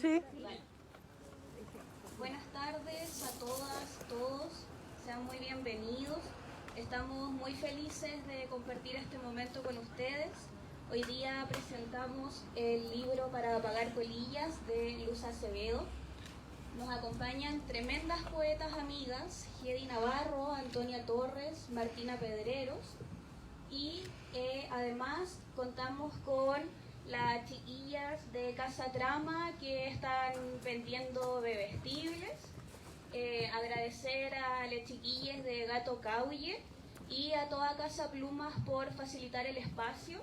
Sí. Vale. Buenas tardes a todas, todos. Sean muy bienvenidos. Estamos muy felices de compartir este momento con ustedes. Hoy día presentamos el libro Para apagar colillas de Luz Acevedo. Nos acompañan tremendas poetas amigas, Hedy Navarro, Antonia Torres, Martina Pedreros. Y además contamos con las chiquillas de Casa Trama que están vendiendo bebestibles. Agradecer a las chiquillas de Gato Cauye y a toda Casa Plumas por facilitar el espacio.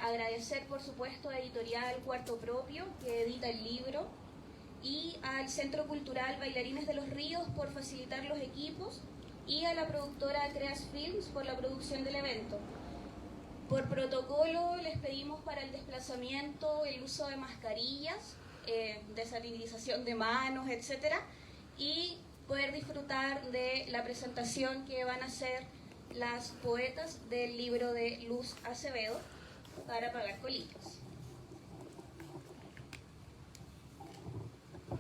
Agradecer por supuesto a Editorial Cuarto Propio que edita el libro y al Centro Cultural Bailarines de los Ríos por facilitar los equipos y a la productora Creas Films por la producción del evento. Por protocolo les pedimos para el desplazamiento el uso de mascarillas, desanitización de manos, etcétera, y poder disfrutar de la presentación que van a hacer las poetas del libro de Luz Acevedo, Para apagar colillas.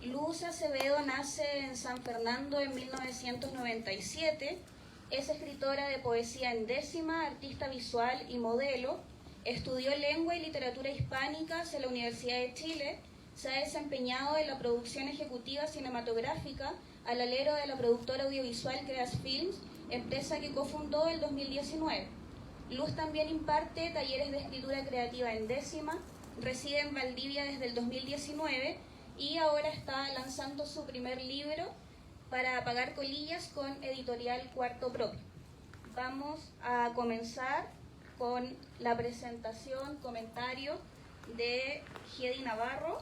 Luz Acevedo nace en San Fernando en 1997. Es escritora de poesía en décima, artista visual y modelo. Estudió lengua y literatura hispánicas en la Universidad de Chile. Se ha desempeñado en la producción ejecutiva cinematográfica al alero de la productora audiovisual Creas Films, empresa que cofundó en 2019. Luz también imparte talleres de escritura creativa en décima, reside en Valdivia desde el 2019 y ahora está lanzando su primer libro, Para apagar colillas, con Editorial Cuarto Propio. Vamos a comenzar con la presentación, comentario de Hedy Navarro,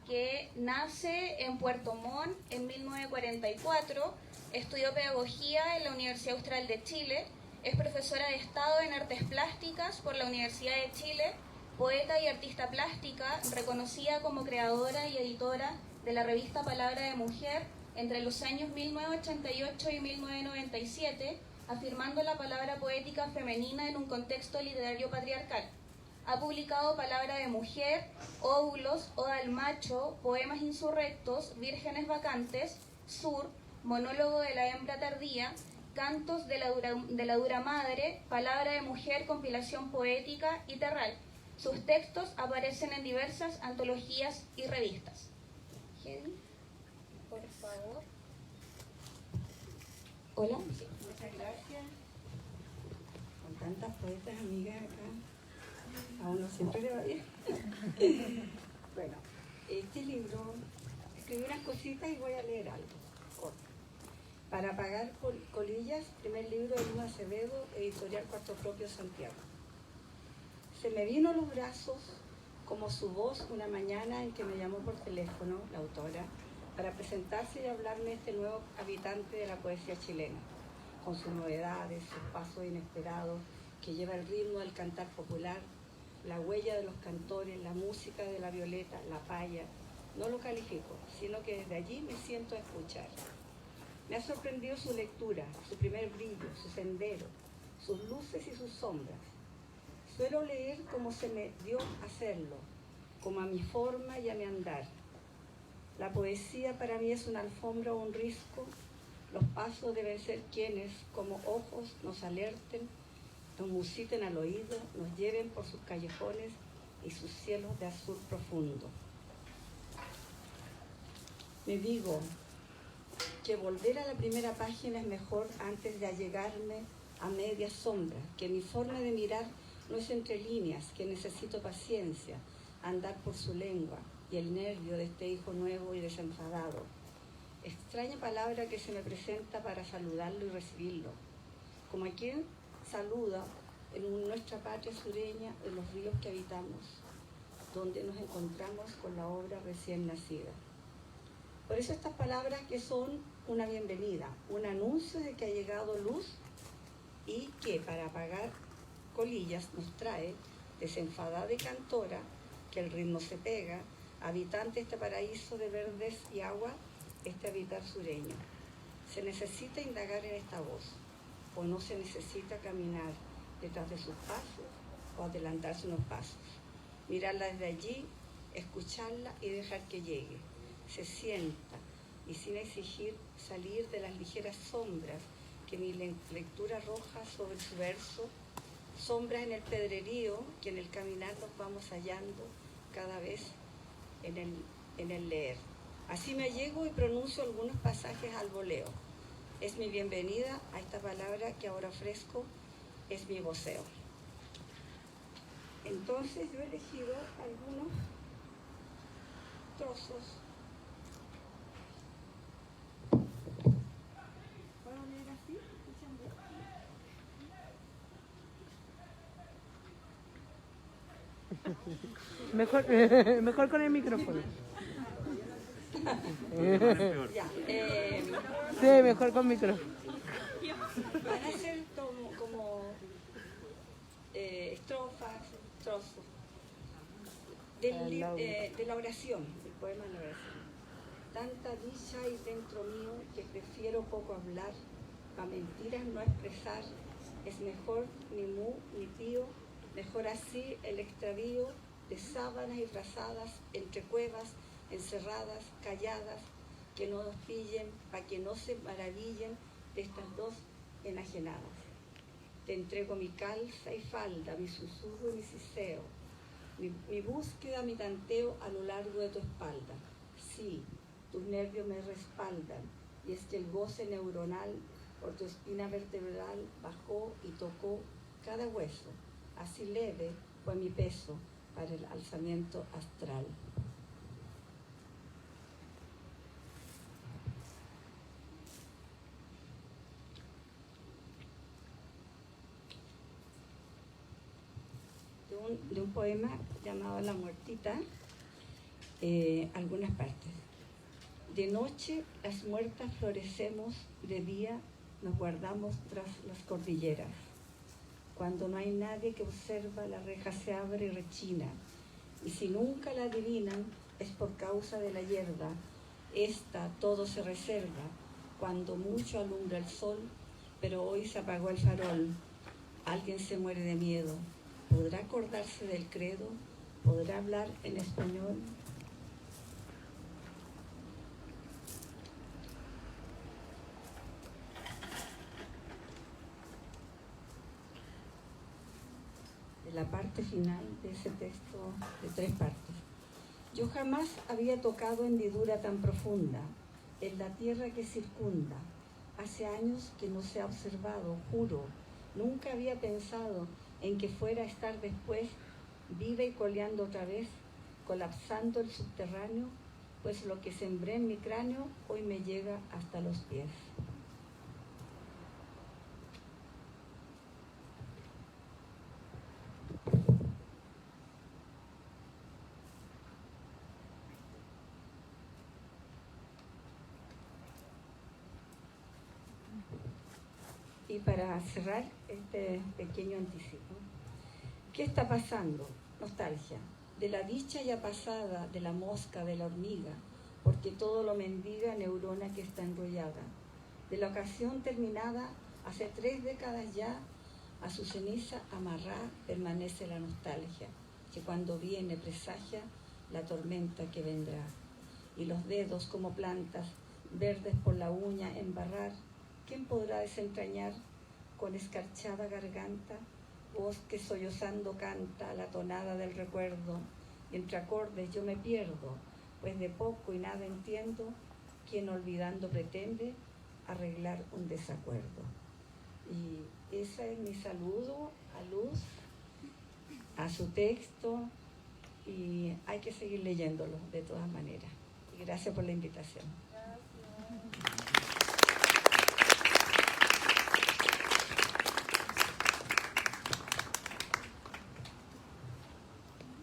que nace en Puerto Montt en 1944, estudió pedagogía en la Universidad Austral de Chile, es profesora de Estado en Artes Plásticas por la Universidad de Chile, poeta y artista plástica, reconocida como creadora y editora de la revista Palabra de Mujer entre los años 1988 y 1997, afirmando la palabra poética femenina en un contexto literario patriarcal. Ha publicado Palabra de Mujer, Óvulos, Oda al Macho, Poemas Insurrectos, Vírgenes Vacantes, Sur, Monólogo de la Hembra Tardía, Cantos de la Dura Madre, Palabra de Mujer, Compilación Poética y Terral. Sus textos aparecen en diversas antologías y revistas. Hedy, por favor. Hola. Muchas gracias. Con tantas poetas amigas acá, a uno siempre le va bien. Bueno, este libro, escribí unas cositas y voy a leer algo corto. Para apagar colillas, primer libro de Luz Acevedo, Editorial Cuarto Propio, Santiago. Se me vino a los brazos como su voz una mañana en que me llamó por teléfono, la autora, para presentarse y hablarme de este nuevo habitante de la poesía chilena, con sus novedades, sus pasos inesperados, que lleva el ritmo del cantar popular, la huella de los cantores, la música de la violeta, la paya. No lo califico, sino que desde allí me siento a escuchar. Me ha sorprendido su lectura, su primer brillo, su sendero, sus luces y sus sombras. Suelo leer como se me dio hacerlo, como a mi forma y a mi andar. La poesía para mí es una alfombra o un risco. Los pasos deben ser quienes, como ojos, nos alerten, nos musiten al oído, nos lleven por sus callejones y sus cielos de azul profundo. Me digo que volver a la primera página es mejor antes de allegarme a media sombra, que mi forma de mirar no es entre líneas, que necesito paciencia, andar por su lengua y el nervio de este hijo nuevo y desenfadado. Extraña palabra que se me presenta para saludarlo y recibirlo, como a quien saluda en nuestra patria sureña, en los ríos que habitamos, donde nos encontramos con la obra recién nacida. Por eso estas palabras que son una bienvenida, un anuncio de que ha llegado luz y que para apagar colillas nos trae, desenfadada y cantora, que el ritmo se pega, habitante de este paraíso de verdes y agua, este habitar sureño. Se necesita indagar en esta voz, o no se necesita caminar detrás de sus pasos o adelantarse unos pasos. mirarla desde allí, escucharla y dejar que llegue. Se sienta y sin exigir salir de las ligeras sombras que mi lectura arroja sobre su verso, sombras en el pedrerío que en el caminar nos vamos hallando cada vez en el leer. Así me llego y pronuncio algunos pasajes al voleo. Es mi bienvenida a esta palabra que ahora ofrezco, es mi voceo. Entonces yo he elegido algunos trozos. ¿Puedo leer así? Mejor con el micrófono. Ya, Sí, mejor con micrófono. van a ser como estrofas, trozos de la oración, del poema de la oración. Tanta dicha hay dentro mío que prefiero poco hablar, pa' mentiras no expresar, es mejor ni mu ni pío, mejor así el extravío de sábanas y frazadas entre cuevas, encerradas, calladas, que no nos pillen, pa' que no se maravillen de estas dos enajenadas. Te entrego mi calza y falda, mi susurro y mi siseo, mi búsqueda, mi tanteo a lo largo de tu espalda. Sí, tus nervios me respaldan, y es que el goce neuronal por tu espina vertebral bajó y tocó cada hueso. Así leve fue mi peso para el alzamiento astral. De un poema llamado La Muertita, algunas partes. De noche las muertas florecemos, de día nos guardamos tras las cordilleras. Cuando no hay nadie que observa, la reja se abre y rechina, y si nunca la adivinan es por causa de la hierba. Esta todo se reserva, cuando mucho alumbra el sol, pero hoy se apagó el farol. Alguien se muere de miedo. ¿Podrá acordarse del credo? ¿Podrá hablar en español? De la parte final de ese texto, de 3 partes. Yo jamás había tocado hendidura tan profunda en la tierra que circunda. Hace años que no se ha observado, juro. Nunca había pensado en que fuera a estar después viva y coleando otra vez, colapsando el subterráneo, pues lo que sembré en mi cráneo hoy me llega hasta los pies. Y para cerrar este pequeño anticipo, ¿qué está pasando? Nostalgia. De la dicha ya pasada, de la mosca, de la hormiga, porque todo lo mendiga neurona que está enrollada. De la ocasión terminada, hace 3 décadas ya, a su ceniza amarrada permanece la nostalgia, que cuando viene presagia la tormenta que vendrá. Y los dedos como plantas, verdes por la uña embarrar, ¿quién podrá desentrañar con escarchada garganta? Voz que sollozando canta la tonada del recuerdo, y entre acordes yo me pierdo, pues de poco y nada entiendo, quien olvidando pretende arreglar un desacuerdo. Y ese es mi saludo a Luz, a su texto, y hay que seguir leyéndolo de todas maneras. Y gracias por la invitación.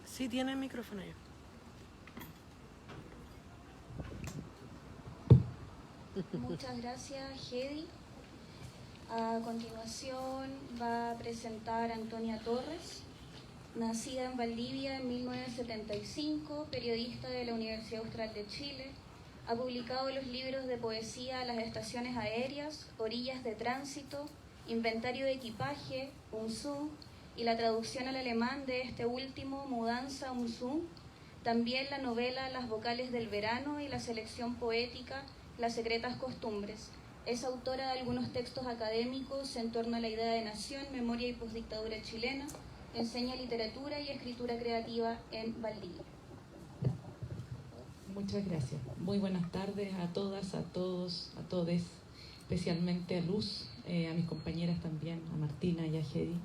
Sí, tiene el micrófono ya. Muchas gracias, Hedy. A continuación va a presentar Antonia Torres, nacida en Valdivia en 1975, periodista de la Universidad Austral de Chile. Ha publicado los libros de poesía Las estaciones aéreas, Orillas de tránsito, Inventario de equipaje, Unzú, y la traducción al alemán de este último, Mudanza um Zoom. También la novela Las vocales del verano y la selección poética Las secretas costumbres. Es autora de algunos textos académicos en torno a la idea de nación, memoria y postdictadura chilena. Enseña literatura y escritura creativa en Valdivia. Muchas gracias. Muy buenas tardes a todas, a todos, a todes, especialmente a Luz, a mis compañeras también, a Martina y a Hedy.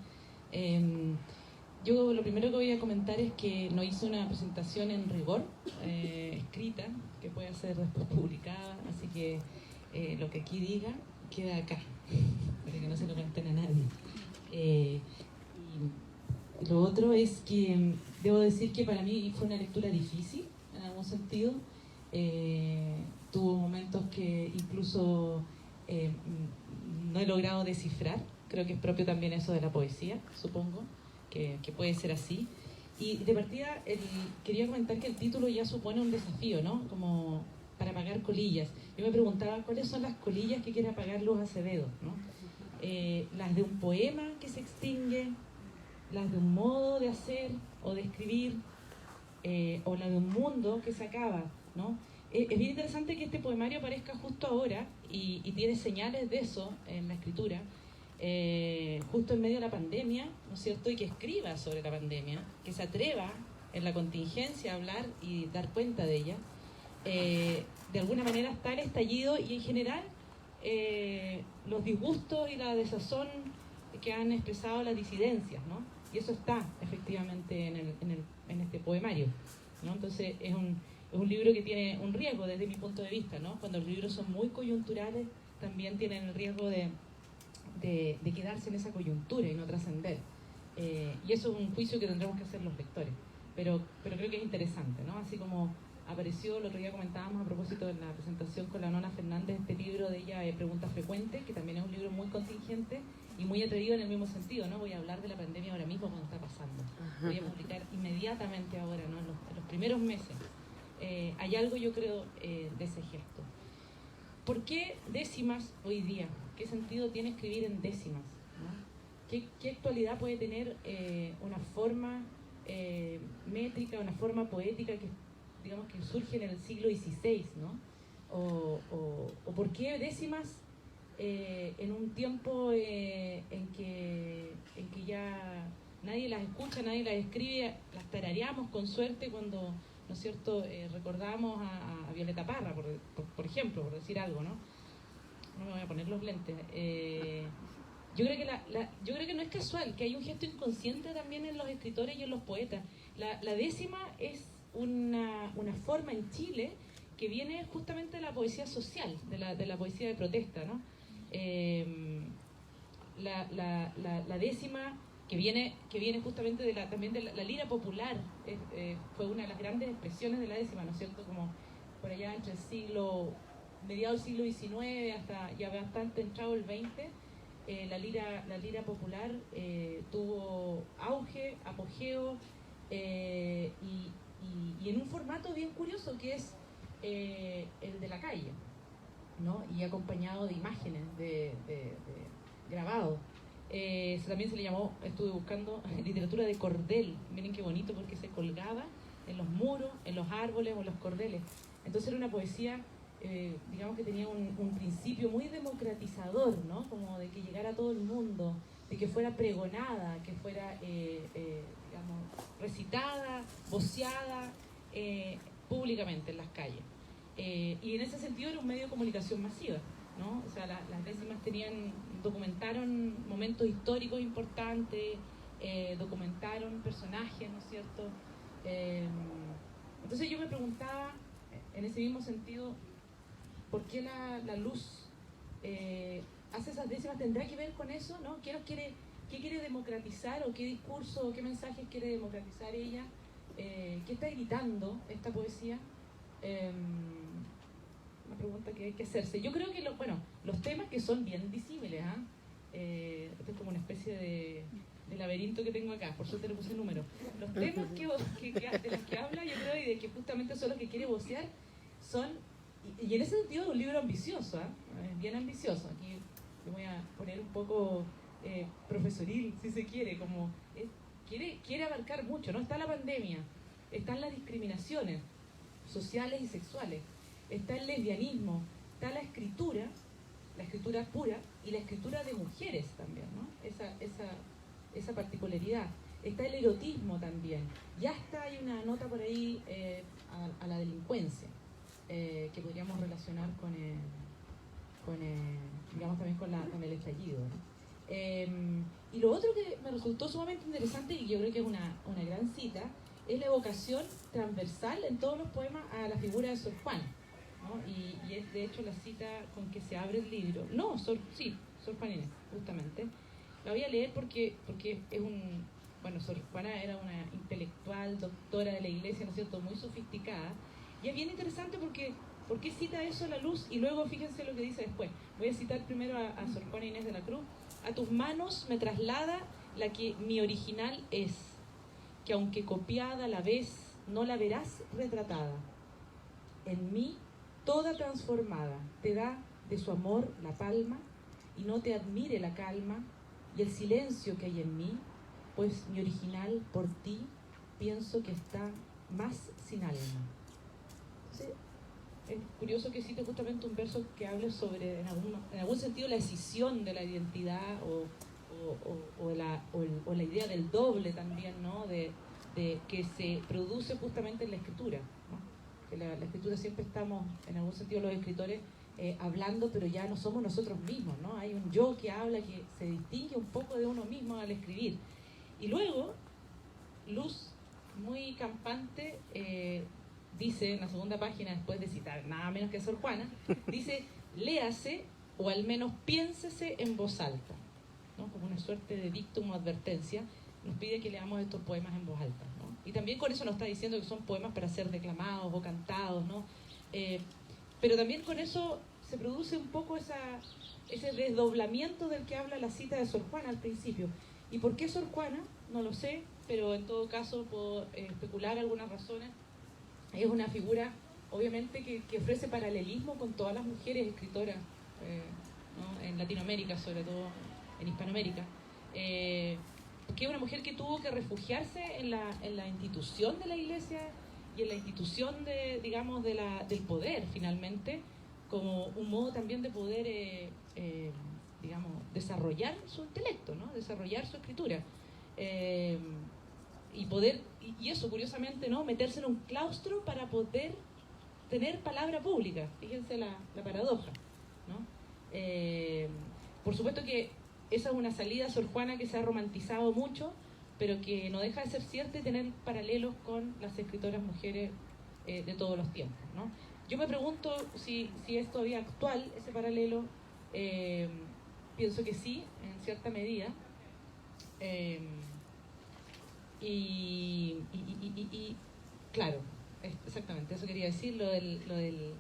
Yo lo primero que voy a comentar es que no hice una presentación en rigor, escrita, que puede ser después publicada, así que lo que aquí diga queda acá, para que no se lo cuenten a nadie. Y lo otro es que debo decir que para mí fue una lectura difícil, en algún sentido. Tuvo momentos que incluso no he logrado descifrar. Creo que es propio también eso de la poesía, supongo, que puede ser así. Y de partida quería comentar que el título ya supone un desafío, ¿no? Como para apagar colillas. Yo me preguntaba cuáles son las colillas que quiere apagar Luz Acevedo, ¿no? Las de un poema que se extingue, las de un modo de hacer o de escribir, o la de un mundo que se acaba, ¿no? Es bien interesante que este poemario aparezca justo ahora y tiene señales de eso en la escritura, justo en medio de la pandemia, ¿no es cierto? Y que escriba sobre la pandemia, que se atreva en la contingencia a hablar y dar cuenta de ella. De alguna manera está el estallido y en general los disgustos y la desazón que han expresado las disidencias, ¿no? Y eso está efectivamente en este poemario, ¿no? Entonces es un libro que tiene un riesgo desde mi punto de vista, ¿no? Cuando los libros son muy coyunturales también tienen el riesgo de quedarse en esa coyuntura y no trascender. Y eso es un juicio que tendremos que hacer los lectores. Pero creo que es interesante, ¿no? Así como apareció, el otro día comentábamos a propósito de la presentación con la Nona Fernández, este libro de ella, Preguntas Frecuentes, que también es un libro muy contingente y muy atrevido en el mismo sentido, ¿no? Voy a hablar de la pandemia ahora mismo cuando está pasando. Voy a publicar inmediatamente ahora, ¿no? En los primeros meses. Hay algo, yo creo, de ese gesto. ¿Por qué décimas hoy día? ¿Qué sentido tiene escribir en décimas, ¿no? ¿Qué actualidad puede tener una forma métrica, una forma poética que, digamos, que surge en el siglo XVI, ¿no? O por qué décimas en un tiempo en que ya nadie las escucha, nadie las escribe, las tarareamos con suerte cuando, ¿no es cierto?, recordamos a Violeta Parra, por ejemplo, por decir algo, ¿no? No me voy a poner los lentes. Yo creo que no es casual, que hay un gesto inconsciente también en los escritores y en los poetas. La décima es una forma en Chile que viene justamente de la poesía social, de la poesía de protesta, ¿no? La décima que viene justamente también de la lira popular, fue una de las grandes expresiones de la décima, ¿no es cierto? Como por allá entre mediados del siglo XIX hasta ya bastante entrado el XX, la lira popular tuvo auge, apogeo, y en un formato bien curioso que es el de la calle, ¿no? Y acompañado de imágenes, de grabados. También se le llamó, estuve buscando, literatura de cordel. Miren qué bonito, porque se colgaba en los muros, en los árboles o en los cordeles. Entonces era una poesía, digamos, que tenía un principio muy democratizador, ¿no? Como de que llegara a todo el mundo, de que fuera pregonada, que fuera, digamos, recitada, voceada públicamente en las calles. Y en ese sentido era un medio de comunicación masiva, ¿no? O sea, las décimas documentaron momentos históricos importantes, documentaron personajes, ¿no es cierto? Entonces yo me preguntaba, en ese mismo sentido, ¿por qué la Luz hace esas décimas? ¿Tendrá que ver con eso, no? ¿Qué quiere democratizar o qué discurso o qué mensajes quiere democratizar ella? ¿Qué está gritando esta poesía? Una pregunta que hay que hacerse. Yo creo que los temas que son bien disímiles, esto es como una especie de laberinto que tengo acá, por suerte le puse número. Los temas de los que habla, yo creo, y de que justamente son los que quiere vocear, son, y en ese sentido es un libro ambicioso, bien ambicioso. Aquí me voy a poner un poco profesoril, si se quiere, como quiere abarcar mucho, ¿no? Está la pandemia, están las discriminaciones sociales y sexuales, está el lesbianismo, está la escritura pura y la escritura de mujeres también, ¿no? Esa particularidad. Está el erotismo también. Ya está, hay una nota por ahí a la delincuencia, que podríamos relacionar digamos también con el estallido, ¿no? Y lo otro que me resultó sumamente interesante, y yo creo que es una gran cita, es la evocación transversal en todos los poemas a la figura de Sor Juana, ¿no? Y es de hecho la cita con que se abre el libro. Sor Juana Inés, justamente. La voy a leer porque es Sor Juana era una intelectual, doctora de la iglesia, ¿no es cierto?, muy sofisticada. Y es bien interesante porque cita eso a la luz, y luego fíjense lo que dice después. Voy a citar primero a Sor Juana Inés de la Cruz. A tus manos me traslada la que mi original es, que aunque copiada la ves, no la verás retratada. En mí, toda transformada, te da de su amor la palma, y no te admire la calma y el silencio que hay en mí, pues mi original por ti pienso que está más sin alma. Entonces, es curioso que cite justamente un verso que hable sobre, en algún sentido, la escisión de la identidad o la idea del doble también, ¿no? De que se produce justamente en la escritura, ¿no? Que la escritura siempre estamos, en algún sentido los escritores, hablando, pero ya no somos nosotros mismos, ¿no? Hay un yo que habla, que se distingue un poco de uno mismo al escribir. Y luego, Luz, muy campante, dice en la segunda página, después de citar nada menos que a Sor Juana, dice, léase o al menos piénsese en voz alta, ¿no? Como una suerte de dictum o advertencia, nos pide que leamos estos poemas en voz alta, ¿no? Y también con eso nos está diciendo que son poemas para ser declamados o cantados, ¿no? Pero también con eso se produce un poco ese desdoblamiento del que habla la cita de Sor Juana al principio. ¿Y por qué Sor Juana? No lo sé, pero en todo caso puedo especular algunas razones. Es una figura, obviamente, que ofrece paralelismo con todas las mujeres escritoras, ¿no? En Latinoamérica, sobre todo en Hispanoamérica. Que es una mujer que tuvo que refugiarse en la institución de la iglesia y en la institución del poder, finalmente, como un modo también de poder, desarrollar su intelecto, ¿no? Desarrollar su escritura. Y eso, curiosamente, ¿no? Meterse en un claustro para poder tener palabra pública. Fíjense la paradoja, ¿no? Por supuesto que esa es una salida Sor Juana que se ha romantizado mucho, pero que no deja de ser cierta y tener paralelos con las escritoras mujeres de todos los tiempos, ¿no? Yo me pregunto si es todavía actual ese paralelo. Pienso que sí, en cierta medida. Claro, exactamente, eso quería decir, lo del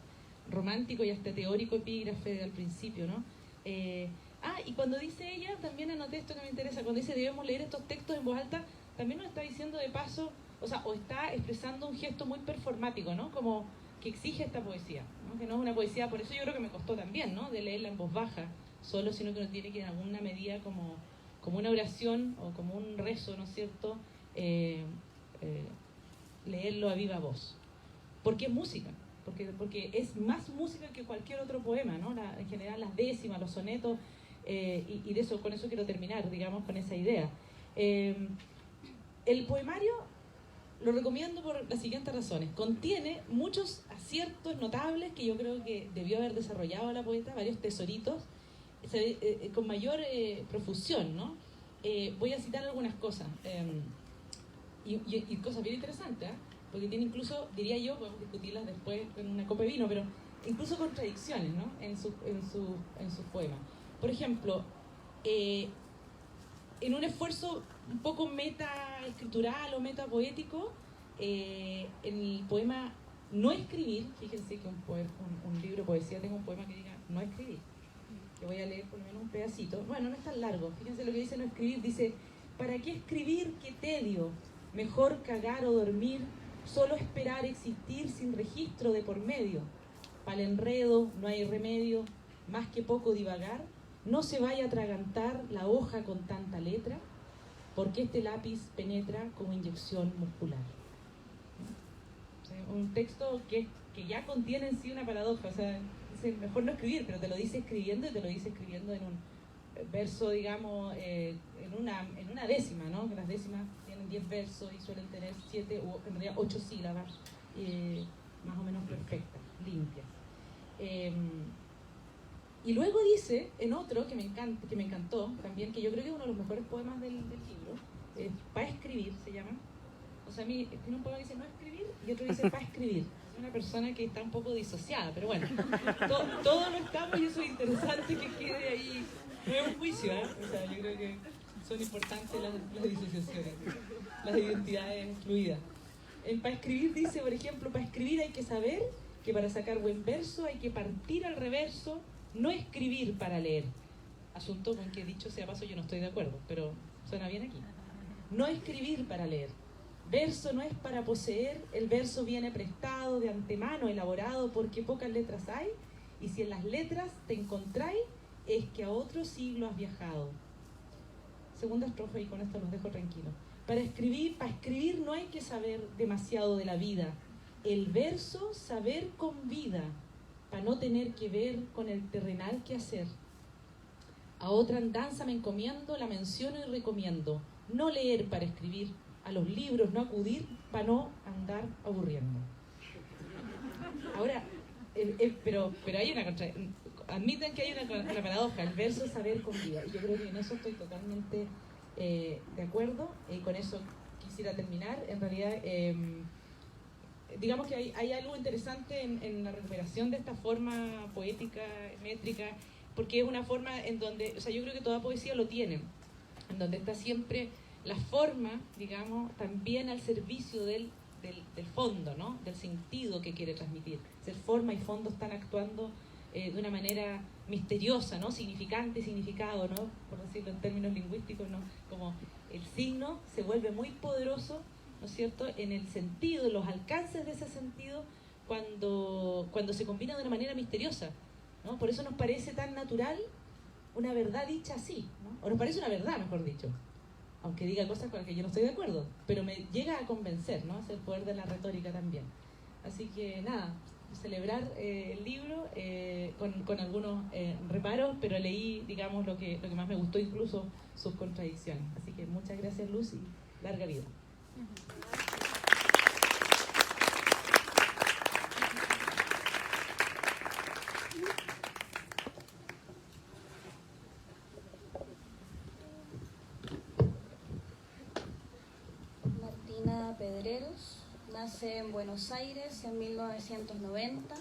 romántico y hasta teórico epígrafe al principio, ¿no? Y cuando dice ella, también anoté esto que me interesa, cuando dice debemos leer estos textos en voz alta, también nos está diciendo de paso, o está expresando un gesto muy performático, ¿no? Como que exige esta poesía, ¿no? Que no es una poesía, por eso yo creo que me costó también, ¿no? De leerla en voz baja solo, sino que uno tiene que en alguna medida como una oración o como un rezo, ¿no es cierto? Leerlo a viva voz. Porque es música, porque es más música que cualquier otro poema, ¿no? En general las décimas, los sonetos, y con eso quiero terminar, digamos, con esa idea. El poemario lo recomiendo por las siguientes razones. Contiene muchos aciertos notables que yo creo que debió haber desarrollado la poeta, varios tesoritos, con mayor profusión, ¿no? Voy a citar algunas cosas, y cosas bien interesantes, porque tiene incluso, diría yo, podemos discutirlas después en una copa de vino, pero incluso contradicciones, ¿no? en sus poemas. Por ejemplo, en un esfuerzo un poco meta-escritural o meta-poético, en el poema No escribir, fíjense que un libro de poesía tenga un poema que diga No escribir, que voy a leer por lo menos un pedacito. Bueno, no es tan largo, fíjense lo que dice No escribir, dice: ¿para qué escribir? ¡Qué tedio! Mejor cagar o dormir, solo esperar existir sin registro de por medio. Pa'l enredo no hay remedio, más que poco divagar, no se vaya a atragantar la hoja con tanta letra, porque este lápiz penetra como inyección muscular. O sea, un texto que ya contiene en sí una paradoja, o sea, es mejor no escribir, pero te lo dice escribiendo, y te lo dice escribiendo en un verso, digamos, en una décima, ¿no? Que las décimas tienen 10 versos y suelen tener 7 o en realidad 8 sílabas, más o menos perfectas, limpias. Y luego dice, en otro que me encantó también, que yo creo que es uno de los mejores poemas del libro, para escribir se llama. O sea, a mí tiene un poema que dice no escribir y otro dice para escribir. Es una persona que está un poco disociada, pero bueno, todo lo estamos y eso es interesante que quede ahí. No es un juicio, ¿eh? O sea, yo creo que son importantes las disociaciones, las identidades fluidas. Para escribir dice, por ejemplo, para escribir hay que saber que para sacar buen verso hay que partir al reverso, no escribir para leer. Asunto con que, dicho sea paso, yo no estoy de acuerdo, pero suena bien aquí. No escribir para leer. Verso no es para poseer, el verso viene prestado, de antemano, elaborado, porque pocas letras hay, y si en las letras te encontráis, es que a otro siglo has viajado. Segunda estrofa, y con esto los dejo tranquilos. Para escribir no hay que saber demasiado de la vida. El verso, saber con vida, para no tener que ver con el terrenal que hacer. A otra andanza me encomiendo, la menciono y recomiendo. No leer para escribir, a los libros no acudir, para no andar aburriendo. Ahora, pero hay una admiten que hay una paradoja, el verso es saber con vida, y yo creo que en eso estoy totalmente de acuerdo, y con eso quisiera terminar. En realidad, digamos que hay algo interesante en la recuperación de esta forma poética, métrica, porque es una forma en donde, o sea, yo creo que toda poesía lo tiene, en donde está siempre la forma, digamos, también al servicio del fondo, ¿no? Del sentido que quiere transmitir. El forma y fondo están actuando de una manera misteriosa, ¿no? Significante y significado, ¿no? Por decirlo en términos lingüísticos, ¿no? Como el signo se vuelve muy poderoso, ¿no es cierto?, en el sentido, los alcances de ese sentido, cuando se combina de una manera misteriosa, ¿no? Por eso nos parece tan natural una verdad dicha así, ¿no? O nos parece una verdad, mejor dicho, aunque diga cosas con las que yo no estoy de acuerdo, pero me llega a convencer, ¿no? Es el poder de la retórica también. Así que nada, celebrar el libro con algunos reparos, pero leí, digamos, lo que más me gustó, incluso sus contradicciones. Así que muchas gracias, Luz, y larga vida. Martina Pedreros nace en Buenos Aires en 1990,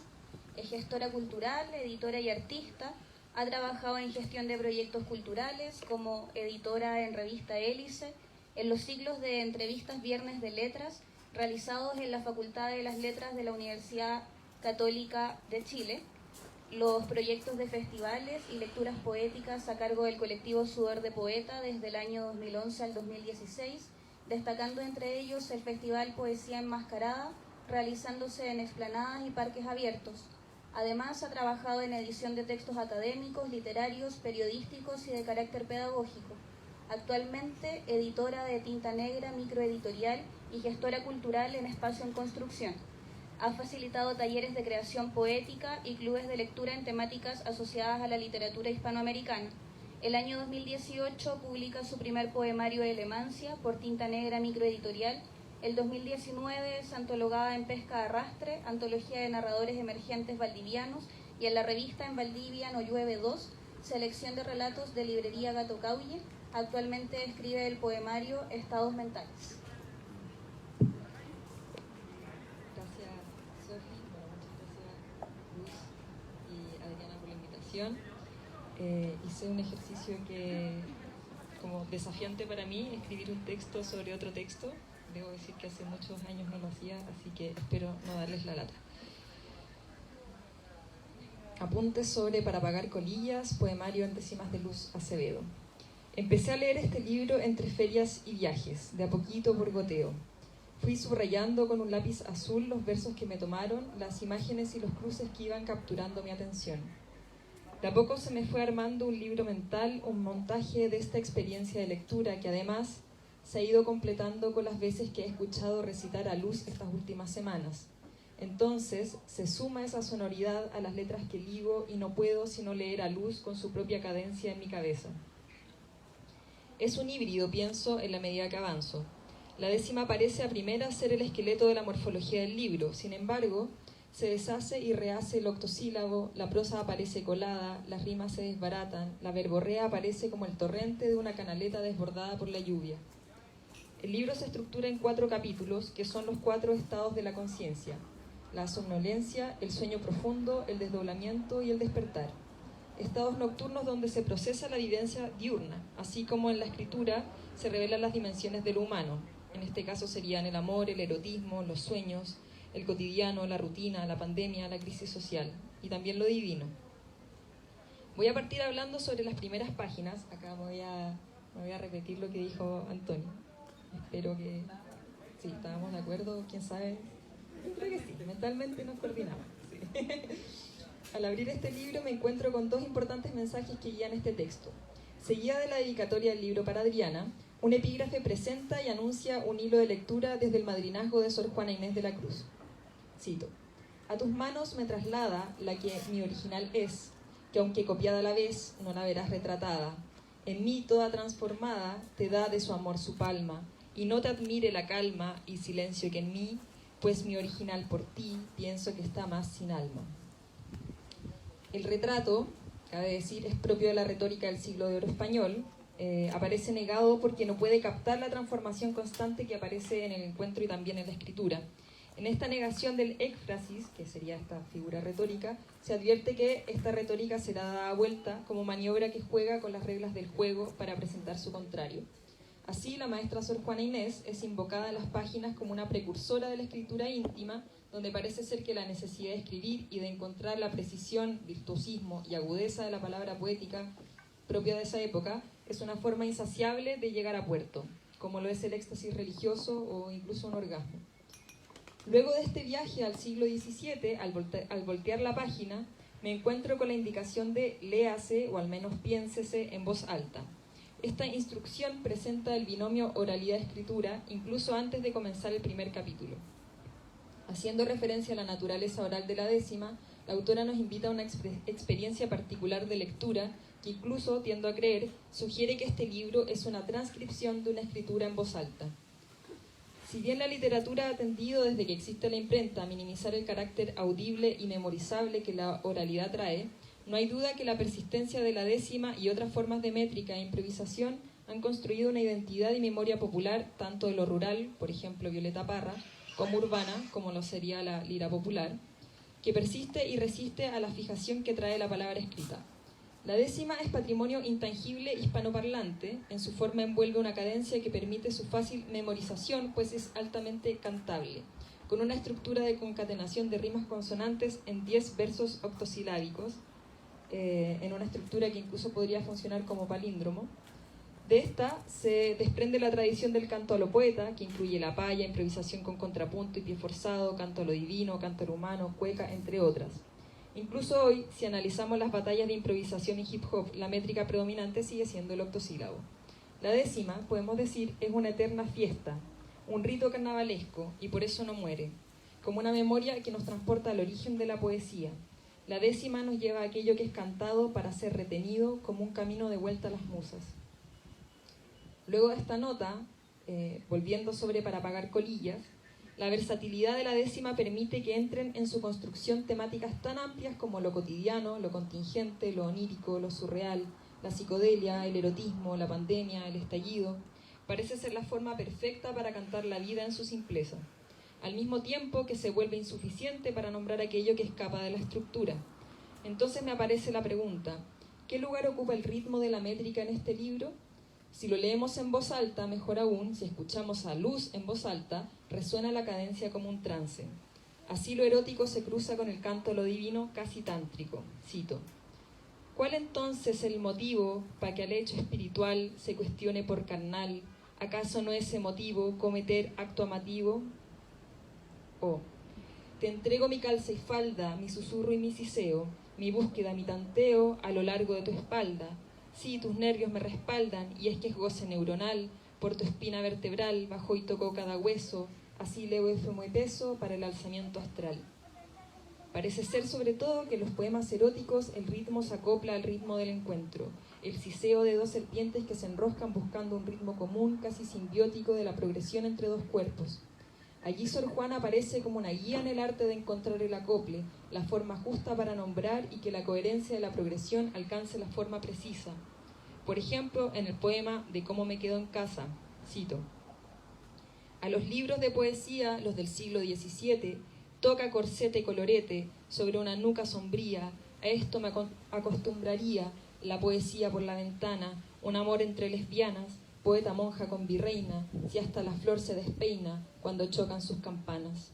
es gestora cultural, editora y artista, ha trabajado en gestión de proyectos culturales como editora en revista Hélice, en los ciclos de entrevistas Viernes de Letras realizados en la Facultad de las Letras de la Universidad Católica de Chile, los proyectos de festivales y lecturas poéticas a cargo del colectivo Sudor de Poeta desde el año 2011 al 2016, destacando entre ellos el Festival Poesía Enmascarada, realizándose en explanadas y parques abiertos. Además, ha trabajado en edición de textos académicos, literarios, periodísticos y de carácter pedagógico. Actualmente, editora de Tinta Negra, microeditorial y gestora cultural en Espacio en Construcción. Ha facilitado talleres de creación poética y clubes de lectura en temáticas asociadas a la literatura hispanoamericana. El año 2018 publica su primer poemario Elemancia por Tinta Negra microeditorial. El 2019 es antologada en Pesca Arrastre, antología de narradores emergentes valdivianos, y en la revista En Valdivia no llueve 2, selección de relatos de librería Gato Caulle. Actualmente escribe el poemario Estados Mentales. Gracias, Sofi. Muchas gracias, Luz y Adriana, por la invitación. Hice un ejercicio como desafiante para mí, escribir un texto sobre otro texto. Debo decir que hace muchos años no lo hacía, así que espero no darles la lata. Apuntes sobre Para pagar colillas, poemario en décimas de Luz Acevedo. Empecé a leer este libro entre ferias y viajes, de a poquito por goteo. Fui subrayando con un lápiz azul los versos que me tomaron, las imágenes y los cruces que iban capturando mi atención. De a poco se me fue armando un libro mental, un montaje de esta experiencia de lectura que además se ha ido completando con las veces que he escuchado recitar a Luz estas últimas semanas. Entonces se suma esa sonoridad a las letras que ligo y no puedo sino leer a Luz con su propia cadencia en mi cabeza. Es un híbrido, pienso, en la medida que avanzo. La décima parece a primera ser el esqueleto de la morfología del libro, sin embargo, se deshace y rehace el octosílabo, la prosa aparece colada, las rimas se desbaratan, la verborrea aparece como el torrente de una canaleta desbordada por la lluvia. El libro se estructura en 4 capítulos, que son los 4 estados de la conciencia: la somnolencia, el sueño profundo, el desdoblamiento y el despertar. Estados nocturnos donde se procesa la vivencia diurna, así como en la escritura se revelan las dimensiones de lo humano. En este caso serían el amor, el erotismo, los sueños, el cotidiano, la rutina, la pandemia, la crisis social y también lo divino. Voy a partir hablando sobre las primeras páginas. Acá me voy a repetir lo que dijo Antonio. Espero que... Sí, estábamos de acuerdo, quién sabe. Creo que sí, mentalmente nos coordinamos. Sí. Al abrir este libro me encuentro con 2 importantes mensajes que guían este texto. Seguida de la dedicatoria del libro para Adriana, un epígrafe presenta y anuncia un hilo de lectura desde el madrinazgo de Sor Juana Inés de la Cruz. Cito: a tus manos me traslada la que mi original es, que aunque copiada a la vez, no la verás retratada. En mí toda transformada, te da de su amor su palma, y no te admire la calma y silencio que en mí, pues mi original por ti, pienso que está más sin alma. El retrato, cabe decir, es propio de la retórica del siglo de oro español. Aparece negado porque no puede captar la transformación constante que aparece en el encuentro y también en la escritura. En esta negación del éfrasis, que sería esta figura retórica, se advierte que esta retórica será dada vuelta como maniobra que juega con las reglas del juego para presentar su contrario. Así, la maestra Sor Juana Inés es invocada en las páginas como una precursora de la escritura íntima, donde parece ser que la necesidad de escribir y de encontrar la precisión, virtuosismo y agudeza de la palabra poética propia de esa época es una forma insaciable de llegar a puerto, como lo es el éxtasis religioso o incluso un orgasmo. Luego de este viaje al siglo XVII, al voltear la página, me encuentro con la indicación de léase o al menos piénsese en voz alta. Esta instrucción presenta el binomio oralidad-escritura incluso antes de comenzar el primer capítulo. Haciendo referencia a la naturaleza oral de la décima, la autora nos invita a una experiencia particular de lectura que incluso, tiendo a creer, sugiere que este libro es una transcripción de una escritura en voz alta. Si bien la literatura ha tendido desde que existe la imprenta a minimizar el carácter audible y memorizable que la oralidad trae, no hay duda que la persistencia de la décima y otras formas de métrica e improvisación han construido una identidad y memoria popular tanto de lo rural, por ejemplo Violeta Parra, como urbana, como lo sería la lira popular, que persiste y resiste a la fijación que trae la palabra escrita. La décima es patrimonio intangible hispanoparlante, en su forma envuelve una cadencia que permite su fácil memorización, pues es altamente cantable, con una estructura de concatenación de rimas consonantes en 10 versos octosilábicos, en una estructura que incluso podría funcionar como palíndromo. De esta se desprende la tradición del canto a lo poeta, que incluye la palla, improvisación con contrapunto y pie forzado, canto a lo divino, canto a lo humano, cueca, entre otras. Incluso hoy, si analizamos las batallas de improvisación y hip hop, la métrica predominante sigue siendo el octosílabo. La décima, podemos decir, es una eterna fiesta, un rito carnavalesco, y por eso no muere, como una memoria que nos transporta al origen de la poesía. La décima nos lleva a aquello que es cantado para ser retenido como un camino de vuelta a las musas. Luego de esta nota, volviendo sobre Para pagar colillas, la versatilidad de la décima permite que entren en su construcción temáticas tan amplias como lo cotidiano, lo contingente, lo onírico, lo surreal, la psicodelia, el erotismo, la pandemia, el estallido. Parece ser la forma perfecta para cantar la vida en su simpleza, al mismo tiempo que se vuelve insuficiente para nombrar aquello que escapa de la estructura. Entonces me aparece la pregunta: ¿qué lugar ocupa el ritmo de la métrica en este libro? Si lo leemos en voz alta, mejor aún, si escuchamos a Luz en voz alta, resuena la cadencia como un trance. Así lo erótico se cruza con el canto a lo divino casi tántrico. Cito: ¿cuál entonces el motivo para que al hecho espiritual se cuestione por carnal? ¿Acaso no es emotivo cometer acto amativo? O: te entrego mi calza y falda, mi susurro y mi siseo, mi búsqueda, mi tanteo a lo largo de tu espalda. Sí, tus nervios me respaldan, y es que es goce neuronal, por tu espina vertebral bajó y tocó cada hueso, así leo efemo y peso para el alzamiento astral. Parece ser sobre todo que en los poemas eróticos el ritmo se acopla al ritmo del encuentro, el siseo de dos serpientes que se enroscan buscando un ritmo común, casi simbiótico de la progresión entre dos cuerpos. Allí Sor Juana aparece como una guía en el arte de encontrar el acople, la forma justa para nombrar y que la coherencia de la progresión alcance la forma precisa. Por ejemplo, en el poema de Cómo me quedo en casa, cito: a los libros de poesía, los del siglo XVII, toca corsete y colorete sobre una nuca sombría, a esto me acostumbraría, la poesía por la ventana, un amor entre lesbianas, poeta monja con virreina, si hasta la flor se despeina cuando chocan sus campanas.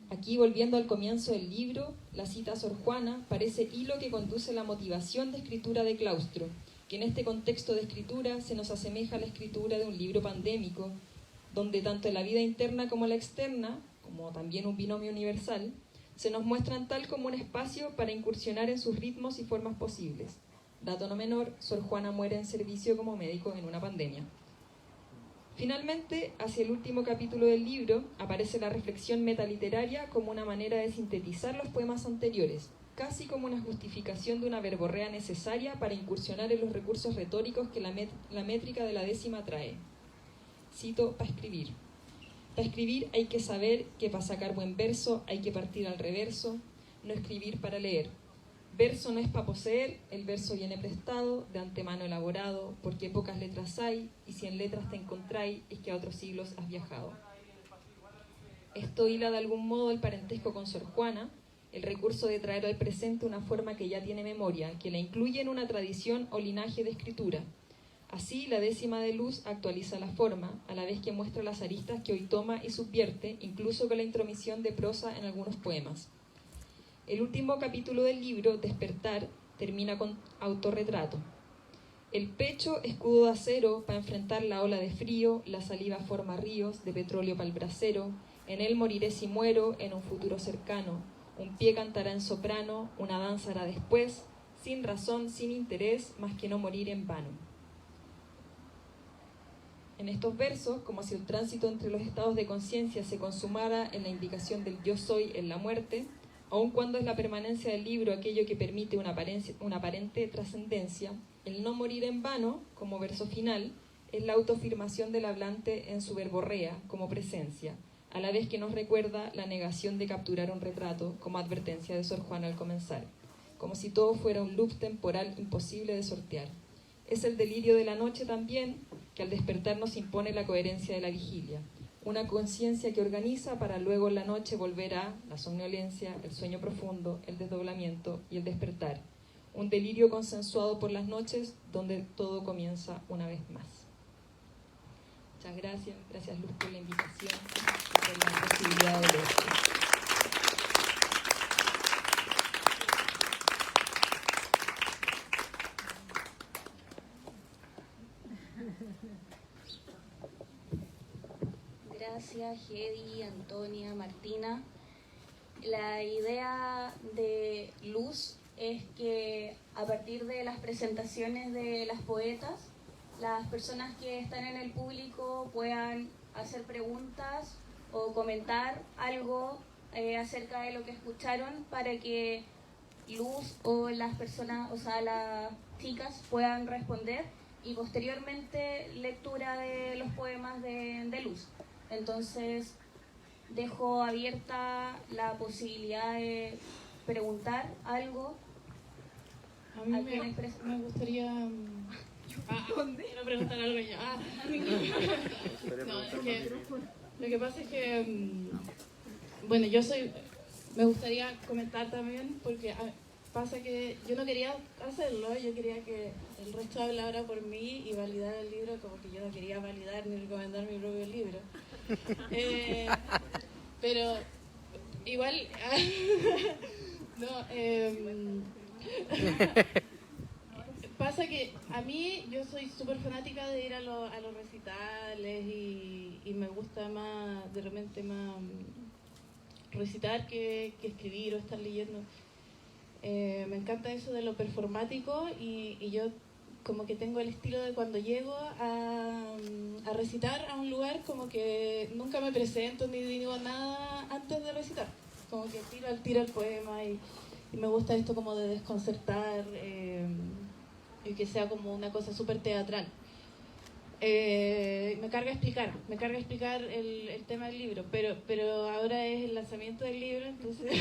Aquí, volviendo al comienzo del libro, la cita a Sor Juana parece hilo que conduce la motivación de escritura de Claustro, que en este contexto de escritura se nos asemeja a la escritura de un libro pandémico, donde tanto la vida interna como la externa, como también un binomio universal, se nos muestran tal como un espacio para incursionar en sus ritmos y formas posibles. Dato no menor, Sor Juana muere en servicio como médico en una pandemia. Finalmente, hacia el último capítulo del libro, aparece la reflexión metaliteraria como una manera de sintetizar los poemas anteriores, casi como una justificación de una verborrea necesaria para incursionar en los recursos retóricos que la métrica de la décima trae. Cito: para escribir. Para escribir hay que saber que para sacar buen verso hay que partir al reverso, no escribir para leer. Verso no es para poseer, el verso viene prestado, de antemano elaborado, porque pocas letras hay, y si en letras te encontráis, es que a otros siglos has viajado. Esto hila de algún modo el parentesco con Sor Juana, el recurso de traer al presente una forma que ya tiene memoria, que la incluye en una tradición o linaje de escritura. Así, la décima de luz actualiza la forma, a la vez que muestra las aristas que hoy toma y subvierte, incluso con la intromisión de prosa en algunos poemas. El último capítulo del libro, Despertar, termina con autorretrato. El pecho, escudo de acero, para enfrentar la ola de frío, la saliva forma ríos, de petróleo para el brasero, en él moriré si muero, en un futuro cercano, un pie cantará en soprano, una danza hará después, sin razón, sin interés, más que no morir en vano. En estos versos, como si el tránsito entre los estados de conciencia se consumara en la indicación del yo soy en la muerte, aun cuando es la permanencia del libro aquello que permite una aparente trascendencia, el no morir en vano, como verso final, es la autoafirmación del hablante en su verborrea, como presencia, a la vez que nos recuerda la negación de capturar un retrato, como advertencia de Sor Juana al comenzar, como si todo fuera un loop temporal imposible de sortear. Es el delirio de la noche también, que al despertar nos impone la coherencia de la vigilia, una conciencia que organiza para luego en la noche volver a la somnolencia, el sueño profundo, el desdoblamiento y el despertar. Un delirio consensuado por las noches donde todo comienza una vez más. Muchas gracias. Gracias, Luz, por la invitación y por la posibilidad de leer. Gracias, Hedy, Antonia, Martina. La idea de Luz es que a partir de las presentaciones de las poetas, las personas que están en el público puedan hacer preguntas o comentar algo acerca de lo que escucharon para que Luz o las personas, o sea, las chicas puedan responder y posteriormente lectura de los poemas de Luz. Entonces, dejo abierta la posibilidad de preguntar algo. A mí me gustaría... quiero preguntar algo yo. No, es que, lo que pasa es que... bueno, me gustaría comentar también, porque pasa que yo no quería hacerlo, yo quería que el resto hablara por mí y validar el libro, como que yo no quería validar ni recomendar mi propio libro. Pero igual pasa que a mí yo soy súper fanática de ir a los recitales y me gusta más, de repente más recitar que escribir o estar leyendo. Me encanta eso de lo performático y yo como que tengo el estilo de cuando llego a recitar a un lugar, como que nunca me presento ni digo nada antes de recitar. Como que tiro al tiro el poema y me gusta esto como de desconcertar y que sea como una cosa súper teatral. Me carga explicar el tema del libro, pero ahora es el lanzamiento del libro, entonces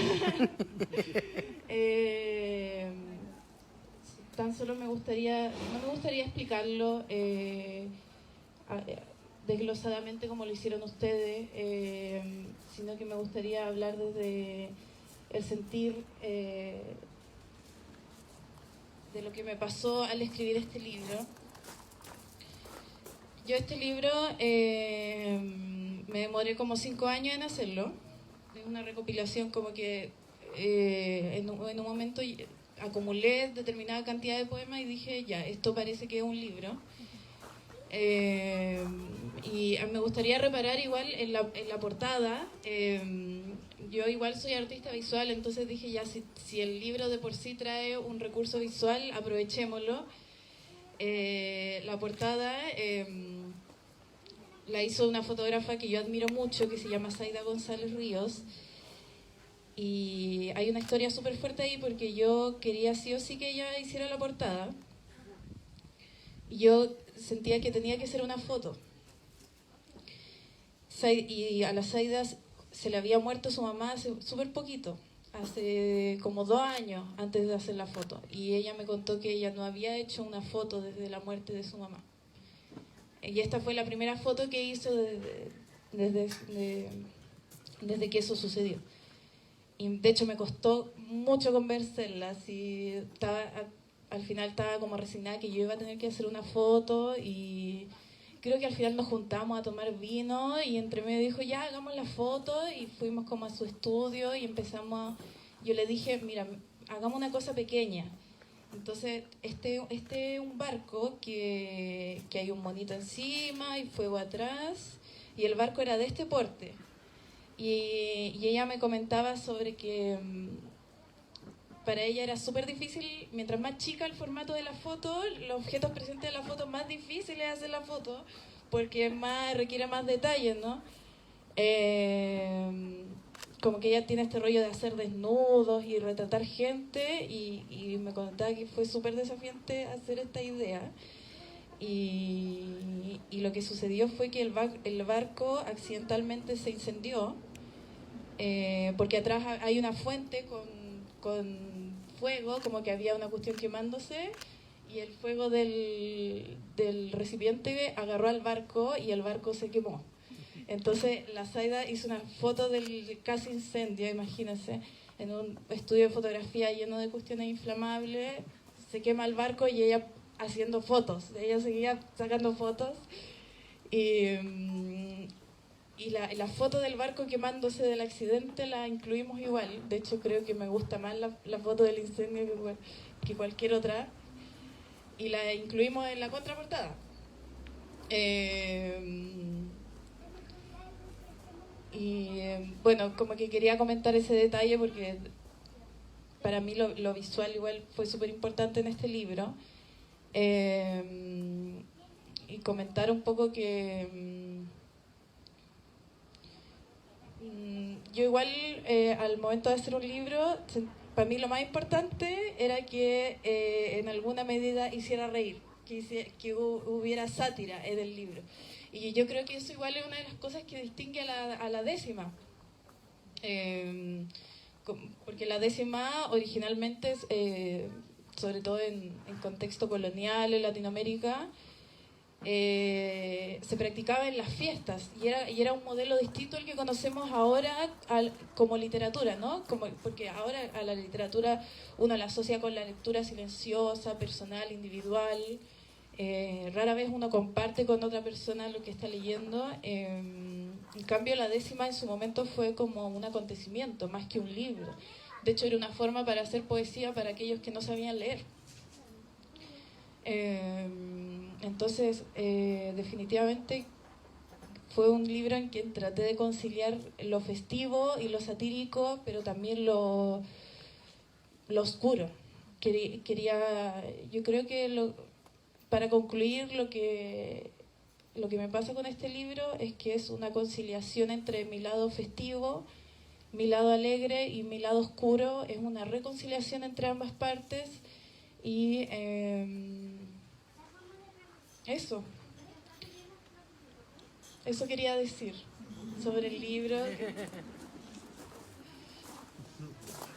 tan solo no me gustaría explicarlo desglosadamente como lo hicieron ustedes, sino que me gustaría hablar desde el sentir de lo que me pasó al escribir este libro. Yo este libro me demoré como 5 años en hacerlo. Es una recopilación como que en un momento acumulé determinada cantidad de poemas y dije, ya, esto parece que es un libro. Y me gustaría reparar igual en la portada. Yo igual soy artista visual, entonces dije, ya, si el libro de por sí trae un recurso visual, aprovechémoslo. La portada la hizo una fotógrafa que yo admiro mucho, que se llama Zaida González Ríos, y hay una historia súper fuerte ahí porque yo quería sí o sí que ella hiciera la portada y yo sentía que tenía que ser una foto, y a la Zaida se le había muerto su mamá hace súper poquito, hace como 2 años antes de hacer la foto, y ella me contó que ella no había hecho una foto desde la muerte de su mamá, y esta fue la primera foto que hizo desde que eso sucedió, y de hecho me costó mucho convencerla, al final estaba como resignada que yo iba a tener que hacer una foto, y creo que al final nos juntamos a tomar vino y entre medio dijo, ya, hagamos la foto, y fuimos como a su estudio y yo le dije, mira, hagamos una cosa pequeña. Entonces, este es un barco que hay un monito encima y fuego atrás, y el barco era de este porte. Y ella me comentaba sobre que para ella era súper difícil, mientras más chica el formato de la foto, los objetos presentes de la foto, más difícil es hacer la foto, porque requiere más detalles, ¿no? Como que ella tiene este rollo de hacer desnudos y retratar gente, y me contaba que fue súper desafiante hacer esta idea. Y lo que sucedió fue que el barco accidentalmente se incendió, porque atrás hay una fuente con fuego, como que había una cuestión quemándose, y el fuego del recipiente agarró al barco y el barco se quemó. Entonces la Zaida hizo una foto del casi incendio, imagínense, en un estudio de fotografía lleno de cuestiones inflamables, se quema el barco y ella haciendo fotos, ella seguía sacando fotos, y la foto del barco quemándose del accidente la incluimos igual. De hecho creo que me gusta más la foto del incendio que cualquier otra, y la incluimos en la contraportada. Bueno, como que quería comentar ese detalle porque para mí lo visual igual fue súper importante en este libro, y comentar un poco que yo igual al momento de hacer un libro, para mí lo más importante era que en alguna medida hiciera reír, que hubiera sátira en el libro. Y yo creo que eso igual es una de las cosas que distingue a la décima. Porque la décima originalmente, sobre todo en contexto colonial en Latinoamérica, se practicaba en las fiestas y era un modelo distinto al que conocemos ahora como literatura, ¿no? Porque ahora a la literatura uno la asocia con la lectura silenciosa, personal, individual. Rara vez uno comparte con otra persona lo que está leyendo. En cambio la décima en su momento fue como un acontecimiento más que un libro. De hecho era una forma para hacer poesía para aquellos que no sabían leer. Entonces definitivamente fue un libro en que traté de conciliar lo festivo y lo satírico, pero también lo lo oscuro. Yo creo que para concluir lo que me pasa con este libro es que es una conciliación entre mi lado festivo, mi lado alegre y mi lado oscuro. Es una reconciliación entre ambas partes y eso quería decir sobre el libro.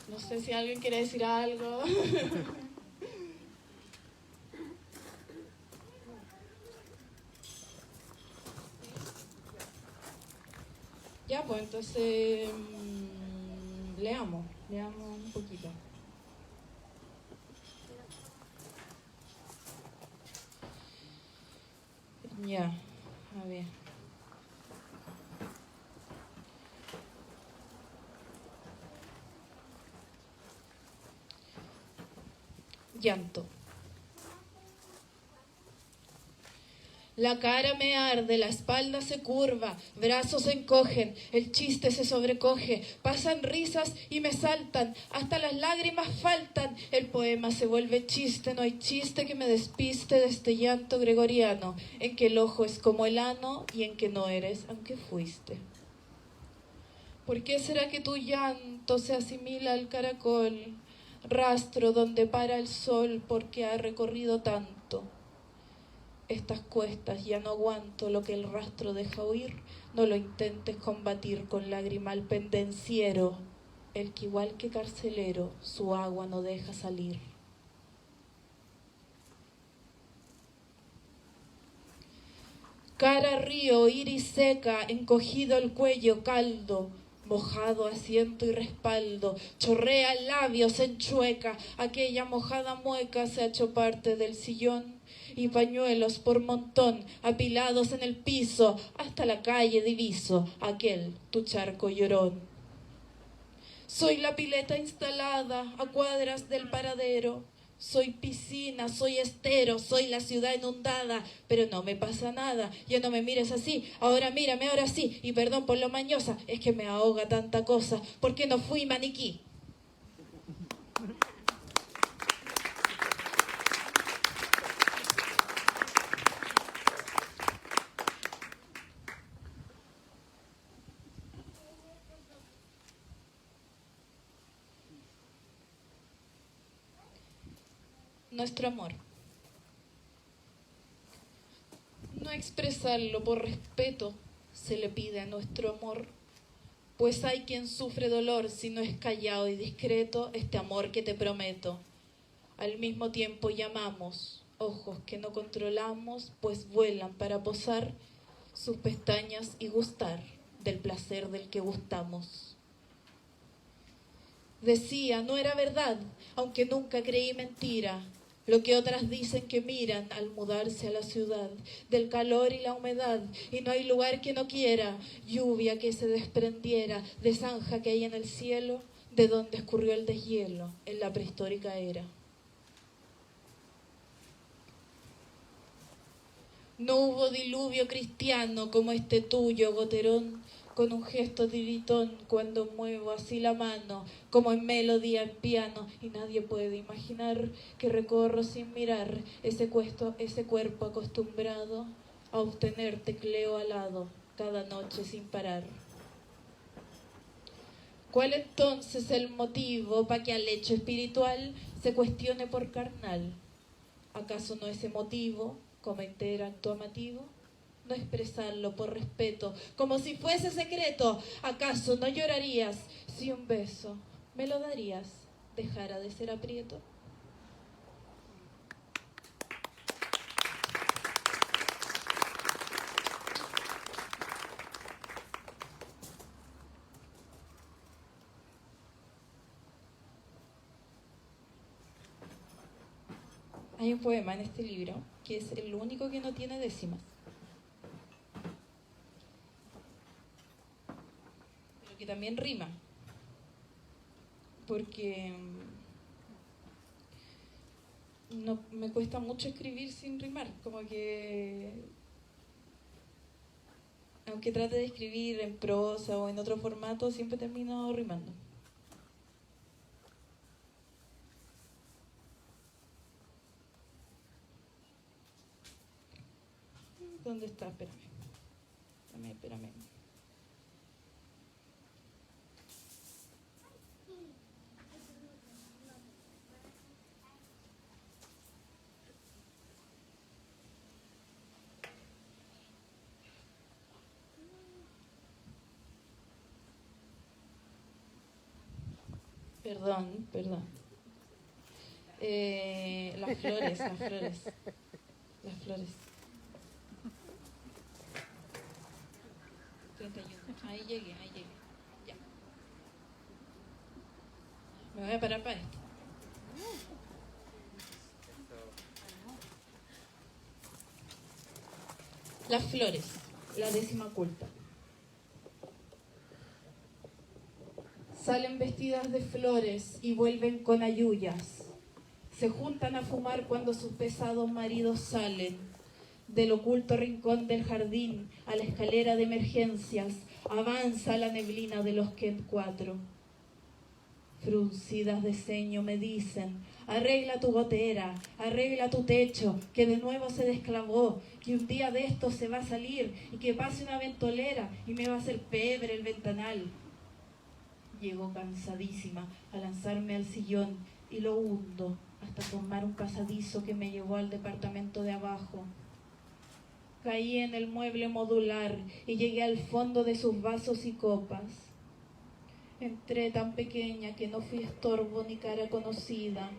No sé si alguien quiere decir algo. Ya, pues entonces leamos un poquito. Ya, a ver. Llanto. La cara me arde, la espalda se curva, brazos se encogen, el chiste se sobrecoge, pasan risas y me saltan, hasta las lágrimas faltan, el poema se vuelve chiste, no hay chiste que me despiste de este llanto gregoriano, en que el ojo es como el ano y en que no eres aunque fuiste. ¿Por qué será que tu llanto se asimila al caracol, rastro donde para el sol porque ha recorrido tanto? Estas cuestas ya no aguanto lo que el rastro deja huir, no lo intentes combatir con lagrimal pendenciero, el que igual que carcelero su agua no deja salir. Cara río, iris seca, encogido el cuello caldo, mojado asiento y respaldo, chorrea el labio, se enchueca, aquella mojada mueca se ha hecho parte del sillón, y pañuelos por montón, apilados en el piso, hasta la calle diviso, aquel tu charco llorón. Soy la pileta instalada a cuadras del paradero, soy piscina, soy estero, soy la ciudad inundada, pero no me pasa nada, ya no me mires así, ahora mírame, ahora sí, y perdón por lo mañosa, es que me ahoga tanta cosa, porque no fui maniquí. Nuestro amor. No expresarlo por respeto se le pide a nuestro amor, pues hay quien sufre dolor si no es callado y discreto este amor que te prometo. Al mismo tiempo llamamos, ojos que no controlamos, pues vuelan para posar sus pestañas y gustar del placer del que gustamos. Decía, no era verdad, aunque nunca creí mentira, lo que otras dicen que miran al mudarse a la ciudad, del calor y la humedad, y no hay lugar que no quiera, lluvia que se desprendiera de zanja que hay en el cielo, de donde escurrió el deshielo en la prehistórica era. No hubo diluvio cristiano como este tuyo, goterón, con un gesto tiritón cuando muevo así la mano, como en melodía en piano, y nadie puede imaginar que recorro sin mirar ese cuerpo acostumbrado a obtener tecleo alado cada noche sin parar. ¿Cuál entonces el motivo para que al hecho espiritual se cuestione por carnal? ¿Acaso no ese motivo cometer acto amativo? No expresarlo por respeto, como si fuese secreto. ¿Acaso no llorarías si un beso me lo darías dejara de ser aprieto? Hay un poema en este libro que es el único que no tiene décimas, pero que también rima, porque no, me cuesta mucho escribir sin rimar, como que aunque trate de escribir en prosa o en otro formato, siempre termino rimando. ¿Dónde está? Espérame. Perdón. Las flores. 31. Ahí llegué. Ya. Me voy a parar para esto. Las flores, la 10ª culta. Salen vestidas de flores y vuelven con ayuyas. Se juntan a fumar cuando sus pesados maridos salen. Del oculto rincón del jardín a la escalera de emergencias avanza la neblina de los Kent 4. Fruncidas de ceño me dicen: arregla tu gotera, arregla tu techo, que de nuevo se desclavó, que un día de esto se va a salir y que pase una ventolera y me va a hacer pebre el ventanal. Llego cansadísima a lanzarme al sillón y lo hundo hasta tomar un pasadizo que me llevó al departamento de abajo. Caí en el mueble modular y llegué al fondo de sus vasos y copas. Entré tan pequeña que no fui estorbo ni cara conocida.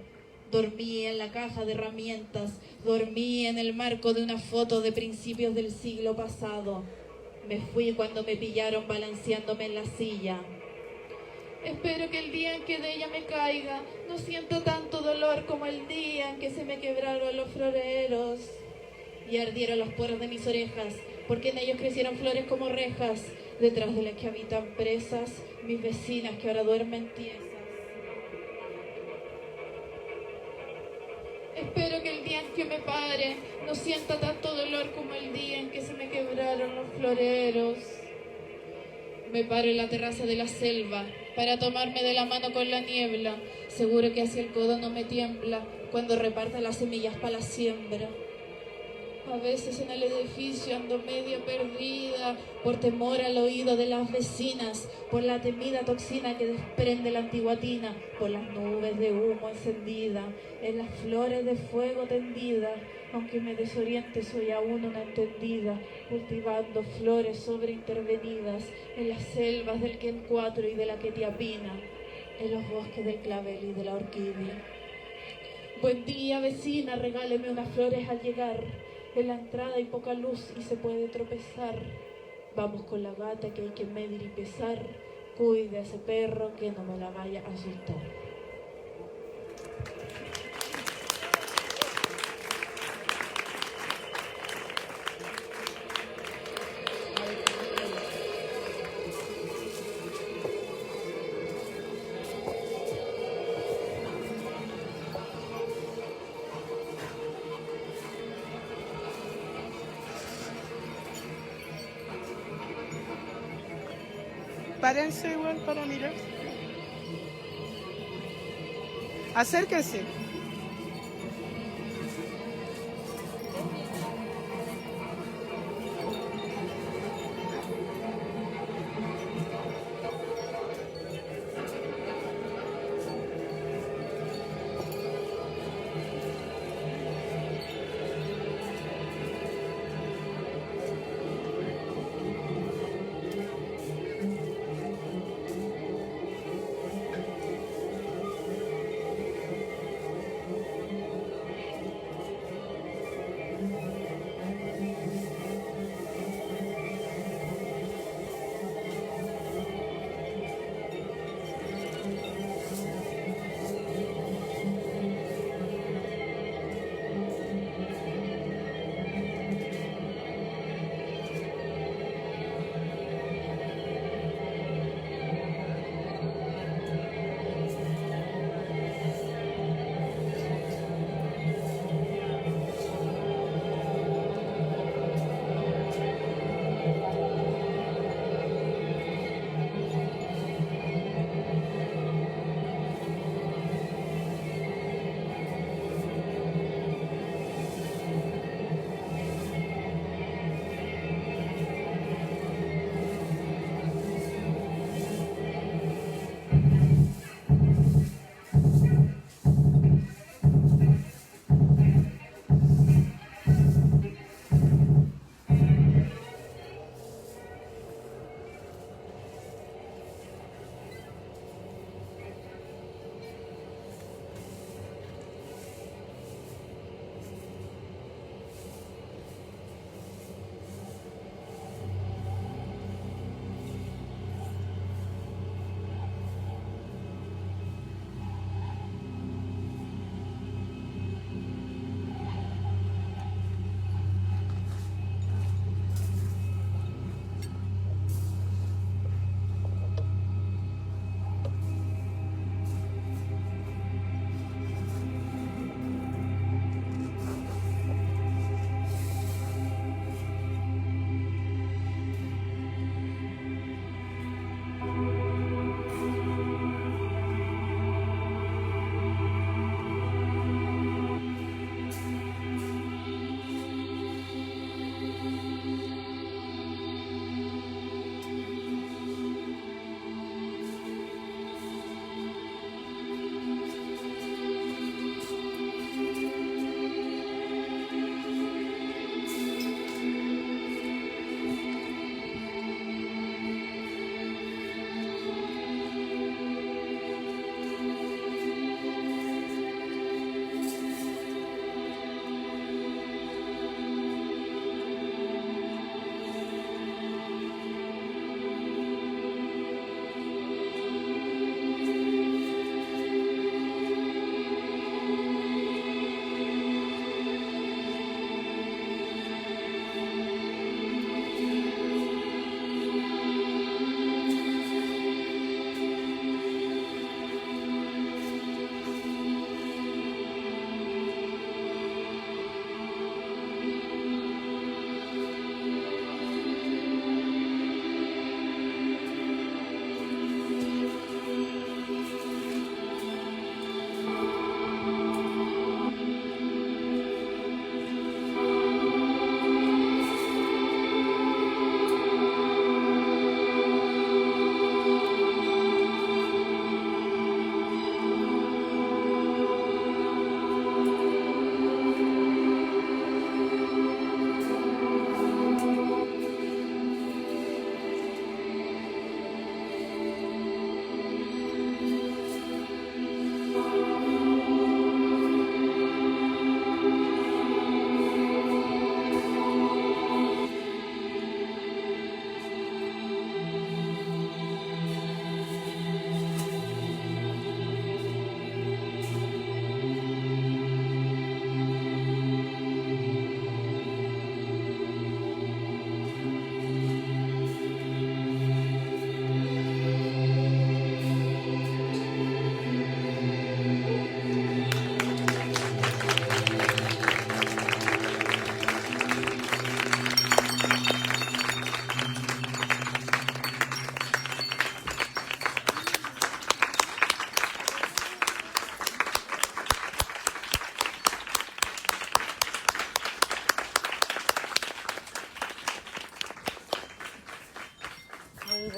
Dormí en la caja de herramientas, dormí en el marco de una foto de principios del siglo pasado. Me fui cuando me pillaron balanceándome en la silla. Espero que el día en que de ella me caiga no sienta tanto dolor como el día en que se me quebraron los floreros y ardieron los poros de mis orejas, porque en ellos crecieron flores como rejas, detrás de las que habitan presas mis vecinas que ahora duermen tiesas. Espero que el día en que me pare no sienta tanto dolor como el día en que se me quebraron los floreros. Me paro en la terraza de la selva para tomarme de la mano con la niebla. Seguro que hacia el codo no me tiembla cuando reparta las semillas para la siembra. A veces en el edificio ando medio perdida por temor al oído de las vecinas, por la temida toxina que desprende la antigua tina, por las nubes de humo encendida, en las flores de fuego tendida. Aunque me desoriente, soy aún una entendida, cultivando flores sobreintervenidas en las selvas del Kent 4 y de la Quetiapina, en los bosques del clavel y de la orquídea. Buen día, vecina, regáleme unas flores al llegar. En la entrada hay poca luz y se puede tropezar. Vamos con la gata que hay que medir y pesar. Cuide a ese perro que no me la vaya a asustar. Párense igual para mirar. Acérquense.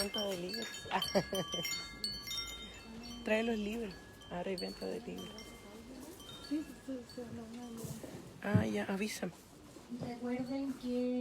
venta de libros. Trae los libros. Ahora hay venta de libros. Ah, ya, avísame. Recuerden que